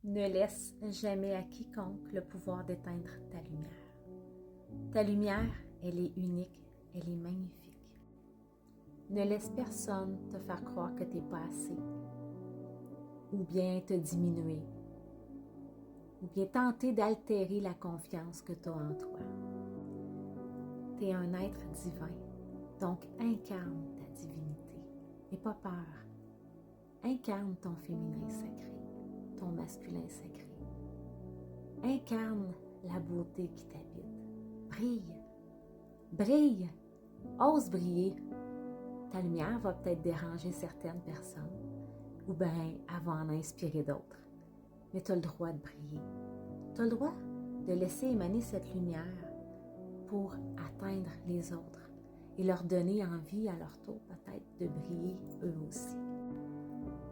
Ne laisse jamais à quiconque le pouvoir d'éteindre ta lumière. Ta lumière, elle est unique, elle est magnifique. Ne laisse personne te faire croire que tu n'es pas assez, ou bien te diminuer, ou bien tenter d'altérer la confiance que tu as en toi. Tu es un être divin, donc incarne ta divinité. N'aie pas peur. Incarne ton féminin sacré, ton masculin sacré. Incarne la beauté qui t'habite. Brille, brille, ose briller. Ta lumière va peut-être déranger certaines personnes, ou bien elle va en inspirer d'autres. Mais tu as le droit de briller. Tu as le droit de laisser émaner cette lumière pour atteindre les autres et leur donner envie à leur tour peut-être de briller eux aussi.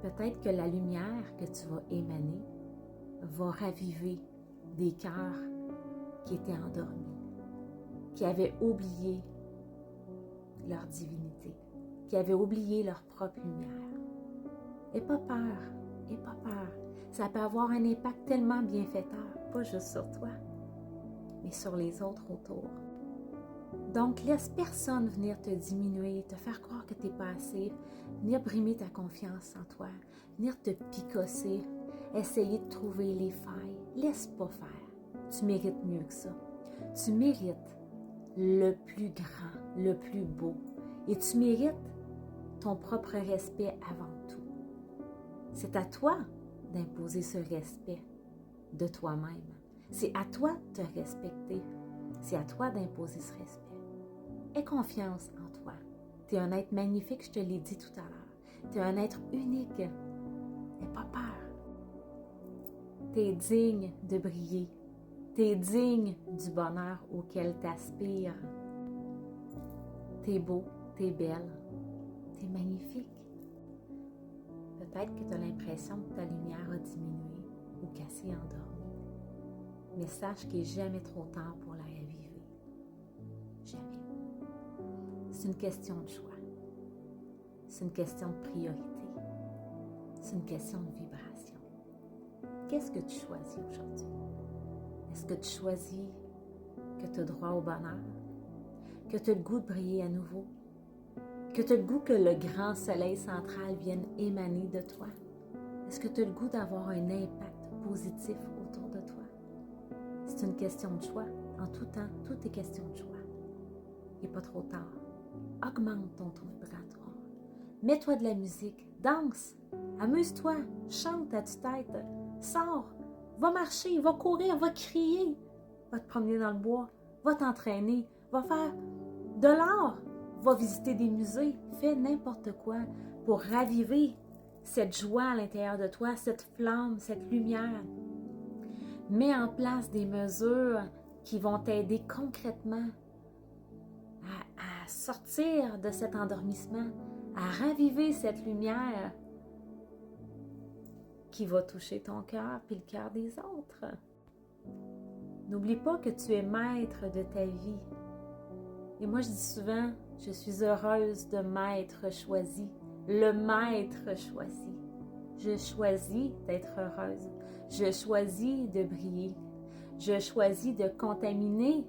Peut-être que la lumière que tu vas émaner va raviver des cœurs qui étaient endormis, qui avaient oublié leur divinité, qui avaient oublié leur propre lumière. Aie pas peur, aie pas peur. Ça peut avoir un impact tellement bienfaiteur, pas juste sur toi, mais sur les autres autour. Donc, laisse personne venir te diminuer, te faire croire que tu n'es pas assez, venir brimer ta confiance en toi, venir te picosser, essayer de trouver les failles. Laisse pas faire. Tu mérites mieux que ça. Tu mérites le plus grand, le plus beau. Et tu mérites ton propre respect avant tout. C'est à toi d'imposer ce respect de toi-même. C'est à toi de te respecter. C'est à toi d'imposer ce respect. Aie confiance en toi. Tu es un être magnifique, je te l'ai dit tout à l'heure. Tu es un être unique. N'aie pas peur. Tu es digne de briller. Tu es digne du bonheur auquel tu aspires. Tu es beau, tu es belle, tu es magnifique. Peut-être que tu as l'impression que ta lumière a diminué ou qu'elle s'est endormie. Mais sache qu'il n'est jamais trop tard pour la raviver. Jamais. C'est une question de choix. C'est une question de priorité. C'est une question de vibration. Qu'est-ce que tu choisis aujourd'hui? Est-ce que tu choisis que tu as droit au bonheur? Que tu as le goût de briller à nouveau? Que tu as le goût que le grand soleil central vienne émaner de toi? Est-ce que tu as le goût d'avoir un impact positif autour de toi? C'est une question de choix. En tout temps, tout est question de choix. Il n'est pas trop tard. Augmente ton taux vibratoire. Mets-toi de la musique. Danse. Amuse-toi. Chante à tue-tête. Sors. Va marcher. Va courir. Va crier. Va te promener dans le bois. Va t'entraîner. Va faire de l'art. Va visiter des musées. Fais n'importe quoi pour raviver cette joie à l'intérieur de toi, cette flamme, cette lumière. Mets en place des mesures qui vont t'aider concrètement à sortir de cet endormissement, à raviver cette lumière qui va toucher ton cœur puis le cœur des autres. N'oublie pas que tu es maître de ta vie. Et moi, je dis souvent, je suis heureuse de m'être choisie, le maître choisi. Je choisis d'être heureuse. Je choisis de briller. Je choisis de contaminer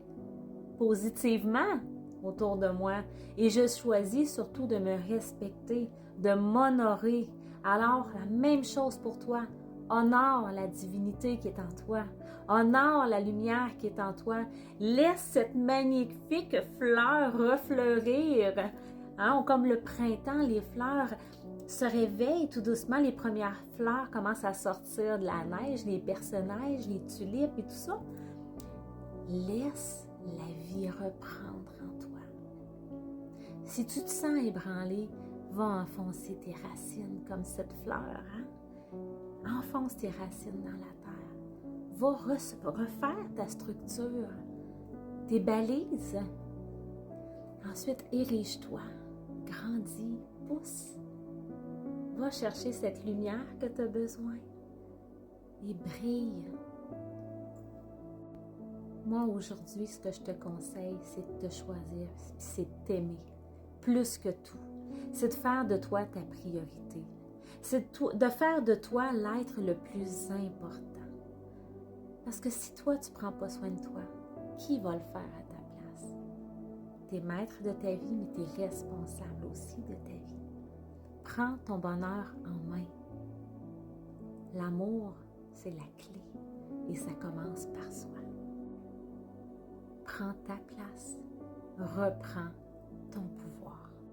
positivement autour de moi. Et je choisis surtout de me respecter, de m'honorer. Alors, la même chose pour toi. Honore la divinité qui est en toi. Honore la lumière qui est en toi. Laisse cette magnifique fleur refleurir. Hein, comme le printemps, les fleurs se réveillent tout doucement. Les premières fleurs commencent à sortir de la neige, les perce-neiges, les tulipes et tout ça. Laisse la vie reprendre en toi. Si tu te sens ébranlé, va enfoncer tes racines comme cette fleur. Hein? Enfonce tes racines dans la terre. Va refaire ta structure, tes balises. Ensuite, érige-toi, grandis, pousse. Va chercher cette lumière que tu as besoin et brille. Moi, aujourd'hui, ce que je te conseille, c'est de te choisir, c'est de t'aimer plus que tout. C'est de faire de toi ta priorité. C'est de faire de toi l'être le plus important. Parce que si toi, tu ne prends pas soin de toi, qui va le faire à ta place? Tu es maître de ta vie, mais tu es responsable aussi de ta vie. Prends ton bonheur en main. L'amour, c'est la clé et ça commence par soi. Prends ta place, reprends ton pouvoir.